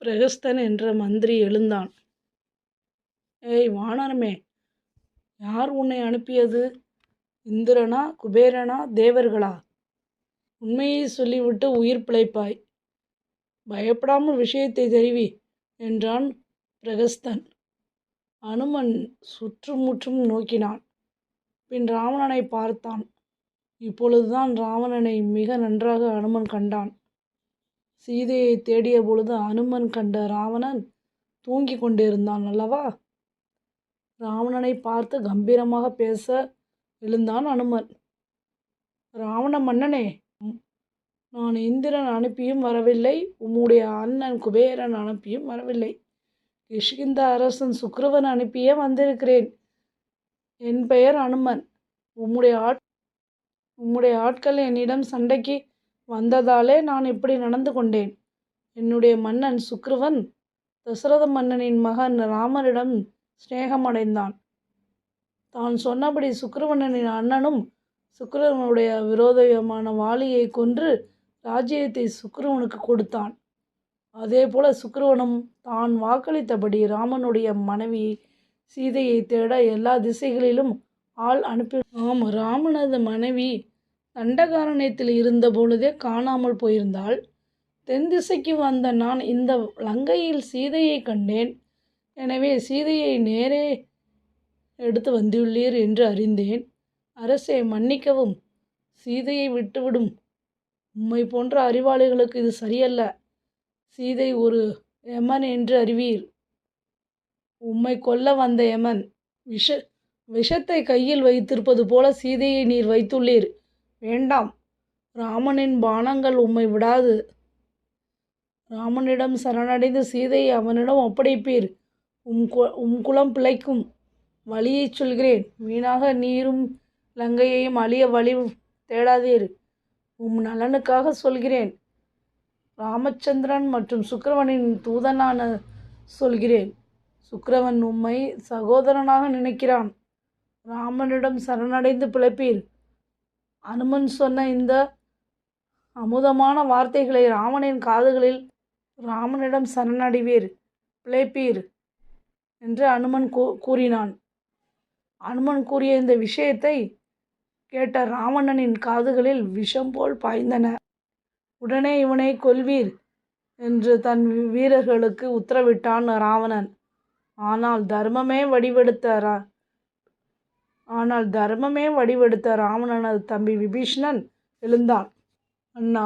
பிரகஸ்தன் என்ற மந்திரி எழுந்தான். ஏய் வானரமே, யார் உன்னை அனுப்பியது? இந்திரனா, குபேரனா, தேவர்களா? உண்மையை சொல்லிவிட்டு உயிர் பிழைப்பாய். பயப்படாமல் விஷயத்தை தெரிவி என்றான் பிரகஸ்தன். அனுமன் சுற்றுமுற்றும் நோக்கினான். பின் ராவணனை பார்த்தான். இப்பொழுதுதான் ராவணனை மிக நன்றாக அனுமன் கண்டான். சீதையை தேடிய பொழுது அனுமன் கண்ட ராவணன் தூங்கிக் கொண்டிருந்தான் அல்லவா? ராவணனை பார்த்து கம்பீரமாக பேச எழுந்தான் அனுமன். ராவண மன்னனே, நான் இந்திரன் அனுப்பியும் வரவில்லை, உம்முடைய அண்ணன் குபேரன் அனுப்பியும் வரவில்லை. கிஷ்கிந்த அரசன் சுக்கிரவன் அனுப்பியே வந்திருக்கிறேன். என் பெயர் அனுமன். உம்முடைய ஆட்கள் என்னிடம் சண்டைக்கு வந்ததாலே நான் இப்படி நடந்து கொண்டேன். என்னுடைய மன்னன் சுக்கிரவன் தசரத மன்னனின் மகன் ராமரிடம் சிநேகமடைந்தான். தான் சொன்னபடி சுக்கிரவனின் அண்ணனும் சுக்கிரவனுடைய விரோதமான வாலியை கொன்று ராஜ்யத்தை சுக்கிரவனுக்கு கொடுத்தான். அதேபோல சுக்கிரவனும் தான் வாக்களித்தபடி ராமனுடைய மனைவி சீதையை தேட எல்லா திசைகளிலும் ஆள் அனுப்பி ராமனது மனைவி தண்டகாரண்யத்தில் இருந்த பொழுதே காணாமல் போயிருந்தாள். தென் திசைக்கு வந்த நான் இந்த லங்கையில் சீதையை கண்டேன். எனவே சீதையை நேரே எடுத்து வந்துள்ளீர் என்று அறிந்தேன். அரசே, மன்னிக்கவும். சீதையை விட்டுவிடும். உம்மை போன்ற அறிவாளிகளுக்கு இது சரியல்ல. சீதை ஒரு யமன் என்று அறிவீர். உம்மை கொல்ல வந்த யமன் விஷத்தை கையில் வைத்திருப்பது போல சீதையை நீர் வைத்துள்ளீர். வேண்டாம். ராமனின் பானங்கள் உம்மை விடாது. ராமனிடம் சரணடைந்து சீதையை அவனிடம் ஒப்படைப்பீர். உம் குலம் பிழைக்கும். வழியை சொல்கிறேன். வீணாக நீரும் லங்கையையும் அழிய வழி தேடாதீர். உம் நலனுக்காக சொல்கிறேன். ராமச்சந்திரன் மற்றும் சுக்கிரவனின் தூதனான சொல்கிறேன். சுக்கிரவன் உம்மை சகோதரனாக நினைக்கிறான். ராமனிடம் சரணடைந்து பிழைப்பீர். அனுமன் சொன்ன இந்த அமுதமான வார்த்தைகளை ராமனின் காதுகளில் ராமனிடம் சரணடைவீர், பிழைப்பீர் என்று அனுமன் கூறினான். அனுமன் கூறிய இந்த விஷயத்தை கேட்ட ராவணனின் காதுகளில் விஷம் போல் பாய்ந்தன. உடனே இவனை கொல்வீர் என்று தன் வீரர்களுக்கு உத்தரவிட்டான் ராவணன். ஆனால் தர்மமே வடிவெடுத்த ராவணனது தம்பி விபீஷணன் எழுந்தான். அண்ணா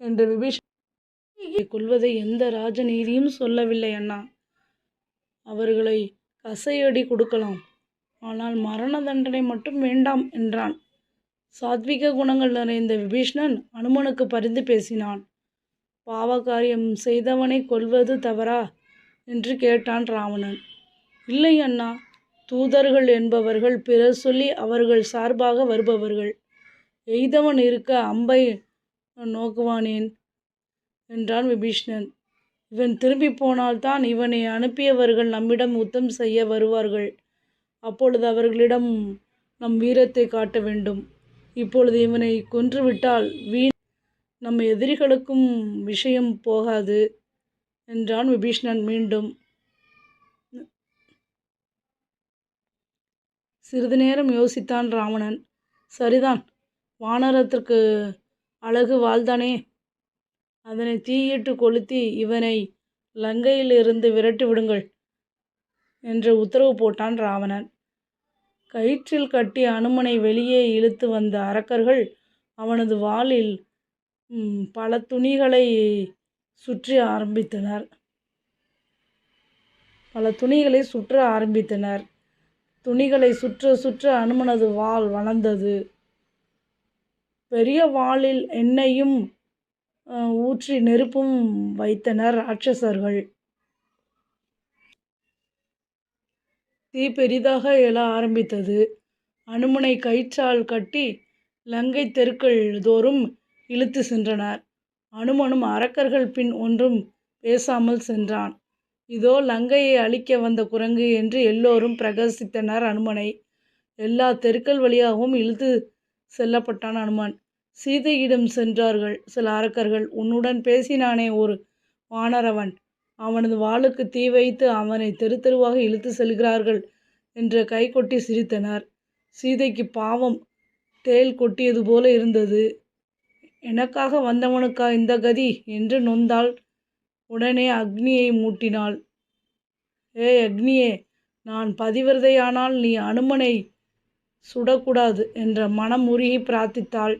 என்று விபீஷணனை கொல்வதை எந்த ராஜநீதியும் சொல்லவில்லை அண்ணா. அவர்களை கசையடி கொடுக்கலாம், ஆனால் மரண தண்டனை மட்டும் வேண்டாம் என்றான். சாத்விக குணங்கள் நிறைந்த விபீஷணன் அனுமனுக்கு பரிந்து பேசினான். பாவகாரியம் செய்தவனை கொல்வது தவறா என்று கேட்டான் ராவணன். இல்லை அண்ணா, தூதர்கள் என்பவர்கள் பிறர் சொல்லி அவர்கள் சார்பாக வருபவர்கள். எய்தவன் இருக்க அம்பை நோக்குவானேன் என்றான் விபீஷணன். இவன் திரும்பி போனால்தான் இவனை அனுப்பியவர்கள் நம்மிடம் யுத்தம் செய்ய வருவார்கள். அப்பொழுது அவர்களிடம் நம் வீரத்தை காட்ட வேண்டும். இப்பொழுது இவனை கொன்றுவிட்டால் நம் எதிரிகளுக்கும் விஷயம் போகாது என்றான் விபீஷணன். மீண்டும் சிறிது நேரம் யோசித்தான் ராவணன். சரிதான், வானரத்திற்கு அழகு வாழ்தானே, அதனை தீயிட்டு கொளுத்தி இவனை லங்கையிலிருந்து விரட்டி விடுங்கள் என்று உத்தரவு போட்டான் ராவணன். கயிற்றில் கட்டி அனுமனை வெளியே இழுத்து வந்த அரக்கர்கள் அவனது வாளில் பல துணிகளை சுற்ற ஆரம்பித்தனர். துணிகளை சுற்ற சுற்ற அனுமனது வாள் வளர்ந்தது. பெரிய வாளில் எண்ணெயும் ஊற்றி நெருப்பும் வைத்தனர் ராட்சசர்கள். தீ பெரிதாக எழ ஆரம்பித்தது. அனுமனை கயிற்றால் கட்டி லங்கை தெருக்கள் தோறும் இழுத்து சென்றனர். அனுமனும் அரக்கர்கள் பின் ஒன்றும் பேசாமல் சென்றான். இதோ லங்கையை அழிக்க வந்த குரங்கு என்று எல்லோரும் பிரகசித்தனர் அனுமனை. எல்லா தெருக்கள் வழியாகவும் இழுத்து செல்லப்பட்டான் அனுமன். சீதையிடம் சென்றார்கள் சில அரக்கர்கள். உன்னுடன் பேசினானே ஒரு வானரவன், அவனது வாளுக்கு தீ வைத்து அவனை தெரு தெருவாக இழுத்து செல்கிறார்கள் என்று கைகொட்டி சிரித்தனர். சீதைக்கு பாவம் தேள் கொட்டியது போல இருந்தது. எனக்காக வந்தவனுக்கா இந்த கதி என்று நொந்தாள். உடனே அக்னியை மூட்டினாள். ஏய் அக்னியே, நான் பதிவிரதையானால் நீ அனுமனை சுடக்கூடாது என்ற மனம் உருகி பிரார்த்தித்தாள்.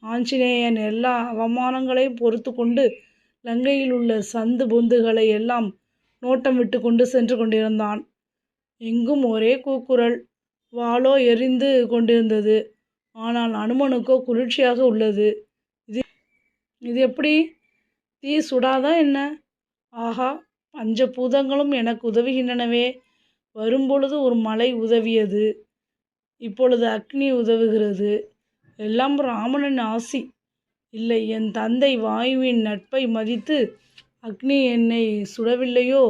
ஆஞ்சநேயன் எல்லா அவமானங்களையும் பொறுத்து கொண்டு லங்கையில் உள்ள சந்து பொந்துகளை எல்லாம் நோட்டம் விட்டு கொண்டு சென்று கொண்டிருந்தான். எங்கும் ஒரே கூக்குரல். வாளோ எரிந்து கொண்டிருந்தது. ஆனால் அனுமனுக்கோ குளிர்ச்சியாக உள்ளது. இது எப்படி? தீ சுடாதா என்ன? ஆஹா, பஞ்சபூதங்களும் எனக்கு உதவுகின்றனவே. வரும்பொழுது ஒரு மலை உதவியது, இப்பொழுது அக்னி உதவுகிறது. எல்லாம் ராமனின் ஆசி. இல்லை, என் தந்தை வாயுவின் நட்பை மதித்து அக்னி என்னை சுடவில்லையோ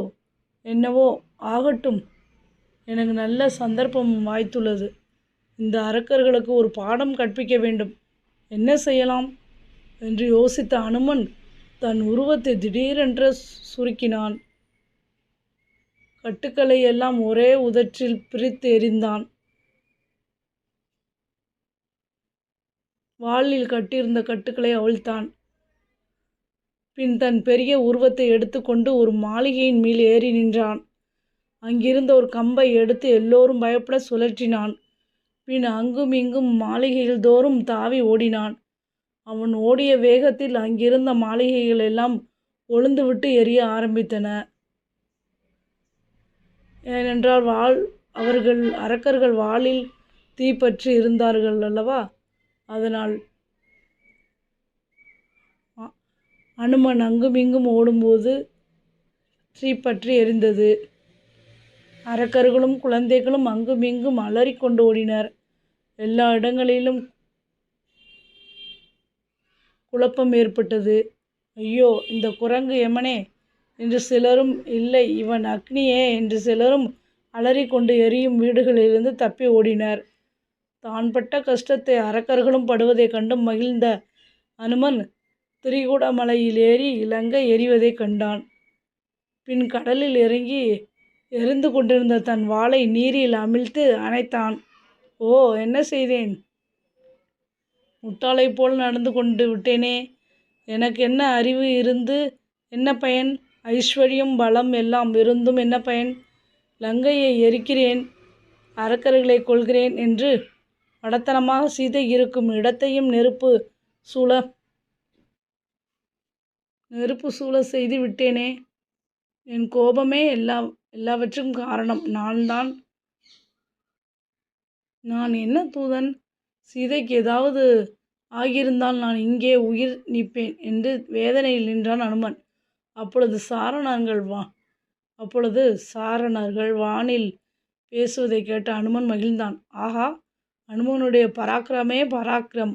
என்னவோ. ஆகட்டும், எனக்கு நல்ல சந்தர்ப்பம் வாய்த்துள்ளது. இந்த அரக்கர்களுக்கு ஒரு பாடம் கற்பிக்க வேண்டும். என்ன செய்யலாம் என்று யோசித்த அனுமன் தன் உருவத்தை திடீரென்று சுருக்கினான். கட்டுக்களை எல்லாம் ஒரே உதற்றில் பிரித்து எறிந்தான். வாளில் கட்டியிருந்த கட்டுக்களை அவிழ்த்தான். பின் தன் பெரிய உருவத்தை எடுத்துக்கொண்டு ஒரு மாளிகையின் மேல் ஏறி நின்றான். அங்கிருந்த ஒரு கம்பை எடுத்து எல்லோரும் பயப்பட சுழற்றினான். பின் அங்கும் இங்கும் மாளிகைகள் தோறும் தாவி ஓடினான். அவன் ஓடிய வேகத்தில் அங்கிருந்த மாளிகைகள் எல்லாம் ஒழுந்துவிட்டு எரிய ஆரம்பித்தன. ஏனென்றால் அரக்கர்கள் வாளில் தீப்பற்றி இருந்தார்கள் அல்லவா. அதனால் அனுமன் அங்கும் இங்கும் ஓடும்போது தீப்பற்றி எரிந்தது. அரக்கர்களும் குழந்தைகளும் அங்கும் இங்கும் அலறிக்கொண்டு ஓடினர். எல்லா இடங்களிலும் குழப்பம் ஏற்பட்டது. ஐயோ, இந்த குரங்கு யமனே என்று சிலரும், இல்லை இவன் அக்னியே என்று சிலரும் அலறிக்கொண்டு எரியும் வீடுகளிலிருந்து தப்பி ஓடினர். தான் பட்ட கஷ்டத்தை அரக்கர்களும் படுவதைக் கண்டு மகிழ்ந்த அனுமன் திரிகூடமலையில் ஏறி இலங்கை எரிவதைக் கண்டான். பின் கடலில் இறங்கி எரிந்து கொண்டிருந்த தன் வாளை நீரில் அமிழ்த்து அணைத்தான். ஓ, என்ன செய்தேன்? முட்டாளைப் போல் நடந்து கொண்டு விட்டேனே. எனக்கு என்ன அறிவு இருந்து என்ன பயன்? ஐஸ்வர்யம் பலம் எல்லாம் இருந்தும் என்ன பயன்? லங்கையை எரிக்கிறேன், அரக்கர்களை கொள்கிறேன் என்று மடத்தனமாக சீதை இருக்கும் இடத்தையும் நெருப்பு சூழ செய்து விட்டேனே. என் கோபமே எல்லாவற்றுக்கும் காரணம். நான் என்ன தூதன்? சீதைக்கு ஏதாவது ஆகியிருந்தால் நான் இங்கே உயிர் நீப்பேன் என்று வேதனையில் நின்றான் அனுமன். அப்பொழுது சாரணர்கள் வானில் பேசுவதை கேட்ட அனுமன் மகிழ்ந்தான். ஆஹா, அனுமனுடைய பராக்கிரமே பராக்கிரம்.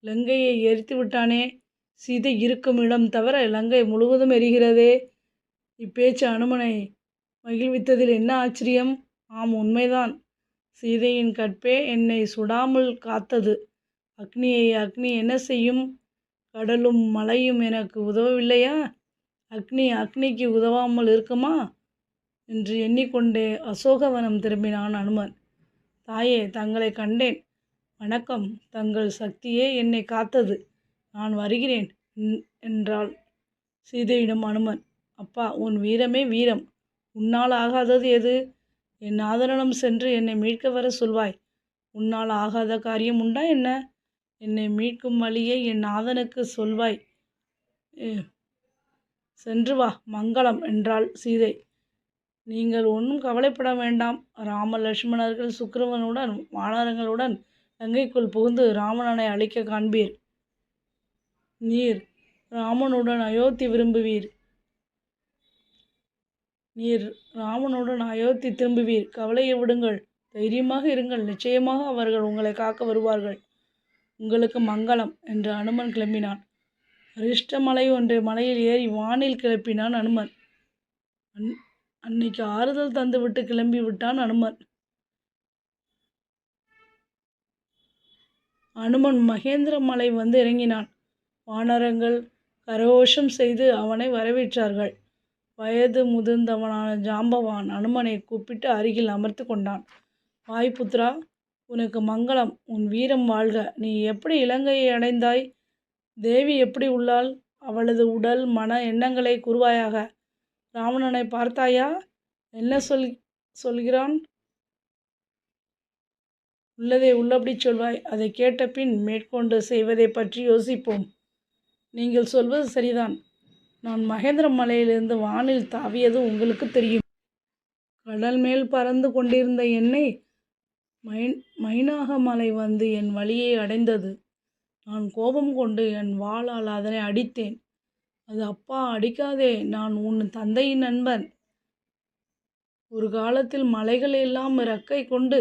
லங்கையை எரித்து விட்டானே. சீதை இருக்கும் இடம் தவிர லங்கை முழுவதும் எரிகிறதே. இப்பேச்சு அனுமனை மகிழ்வித்ததில் என்ன ஆச்சரியம்? ஆம், உண்மைதான். சீதையின் கற்பே என்னை சுடாமல் காத்தது. அக்னி என்ன செய்யும்? கடலும் மலையும் எனக்கு உதவவில்லையா? அக்னிக்கு உதவாமல் இருக்குமா என்று எண்ணிக்கொண்டே அசோகவனம் திரும்பினான் அனுமன். தாயே, தங்களை கண்டேன். வணக்கம். தங்கள் சக்தியே என்னை காத்தது. நான் வருகிறேன் என்றாள் சீதையிடம் அனுமன். அப்பா, உன் வீரமே வீரம். உன்னால் ஆகாதது எது? என் நாதனிடம் சென்று என்னை மீட்க வர சொல்வாய். உன்னால் ஆகாத காரியம் உண்டா என்ன? என்னை மீட்கும் வழியை என் நாதனுக்கு சொல்வாய். சென்று வா, மங்களம் என்றாள் சீதை. நீங்கள் ஒன்றும் கவலைப்பட வேண்டாம். ராம லட்சுமணர்கள் சுக்கிரவனுடன் வானரங்களுடன் லங்கைக்குள் புகுந்து ராவணனை அழிக்க காண்பீர். நீர் ராமனுடன் அயோத்தி திரும்புவீர். கவலையை விடுங்கள், தைரியமாக இருங்கள். நிச்சயமாக அவர்கள் உங்களை காக்க வருவார்கள். உங்களுக்கு மங்களம் என்று அனுமன் கிளம்பினான். அரிஷ்டமலை ஒன்றை மலையில் ஏறி வானில் கிளப்பினான் அனுமன். அன்னைக்கு ஆறுதல் தந்துவிட்டு கிளம்பி விட்டான் அனுமன் மகேந்திர மலை வந்து இறங்கினான். வானரங்கள் கரகோஷம் செய்து அவனை வரவேற்றார்கள். வயது முதிர்ந்தவனான ஜாம்பவான் அனுமனை கூப்பிட்டு அருகில் அமர்த்து கொண்டான். வாயுபுத்ரா, உனக்கு மங்களம், உன் வீரம் வாழ்க. நீ எப்படி இலங்கையை அடைந்தாய்? தேவி எப்படி உள்ளாள்? அவளது உடல் மன எண்ணங்களை கூறுவாயாக. ராவணனை பார்த்தாயா? என்ன சொல்கிறான்? உள்ளதை உள்ளபடி சொல்வாய். அதை கேட்ட பின் மேற்கொண்டு செய்வதை பற்றி யோசிப்போம். நீங்கள் சொல்வது சரிதான். நான் மகேந்திர மலையிலிருந்து வானில் தாவியது உங்களுக்கு தெரியும். கடல் மேல் பறந்து கொண்டிருந்த என்னை மைனாக மலை வந்து என் வழியை அடைந்தது. நான் கோபம் கொண்டு என் வாளால் அதனை அடித்தேன். அது அப்பா அடிக்காதே, நான் உன் தந்தையின் நண்பன். ஒரு காலத்தில் மலைகள் எல்லாம் இறக்கை கொண்டு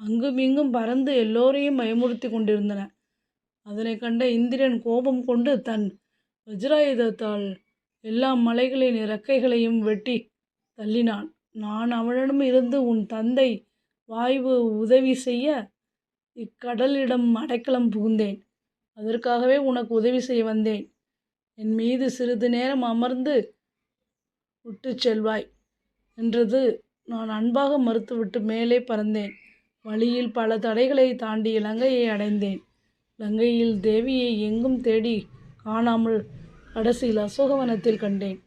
அங்குமிங்கும் பறந்து எல்லோரையும் பயமுறுத்தி கொண்டிருந்தன. அதனை கண்ட இந்திரன் கோபம் கொண்டு தன் வஜ்ராயுதத்தால் எல்லா மலைகளின் இறக்கைகளையும் வெட்டி தள்ளினான். நான் அவனிடம் இருந்து உன் தந்தை வாயு உதவி செய்ய இக்கடலிடம் அடைக்கலம் புகுந்தேன். அதற்காகவே உனக்கு உதவி செய்ய வந்தேன். என் மீது சிறிது நேரம் அமர்ந்து விட்டு செல்வாய் என்றது. நான் அன்பாக மறுத்துவிட்டு மேலே பறந்தேன். வழியில் பல தடைகளை தாண்டி இலங்கையை அடைந்தேன். இலங்கையில் தேவியை எங்கும் தேடி காணாமல் கடைசியில் அசோகவனத்தில் கண்டேன்.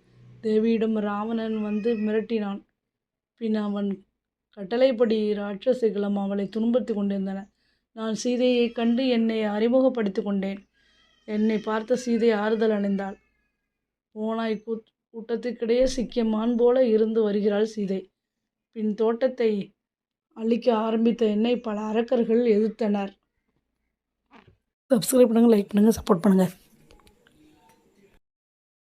தேவியிடம் ராவணன் வந்து மிரட்டினான். பின் அவன் கட்டளைப்படி ராட்சசிகளும் அவளை துன்புறுத்தி கொண்டிருந்தன. நான் சீதையை கண்டு என்னை அறிமுகப்படுத்தி கொண்டேன். என்னை பார்த்த சீதை ஆறுதல் அடைந்தாள். ஓநாய் கூட்டத்திற்கிடையே சிக்கிய மான் போல இருந்து வருகிறாள் சீதை. பின் தோட்டத்தை அழிக்க ஆரம்பித்த என்னை பல அரக்கர்கள் எதிர்த்தனர். சப்ஸ்கிரைப் பண்ணுங்கள், லைக் பண்ணுங்கள், சப்போர்ட் பண்ணுங்கள்.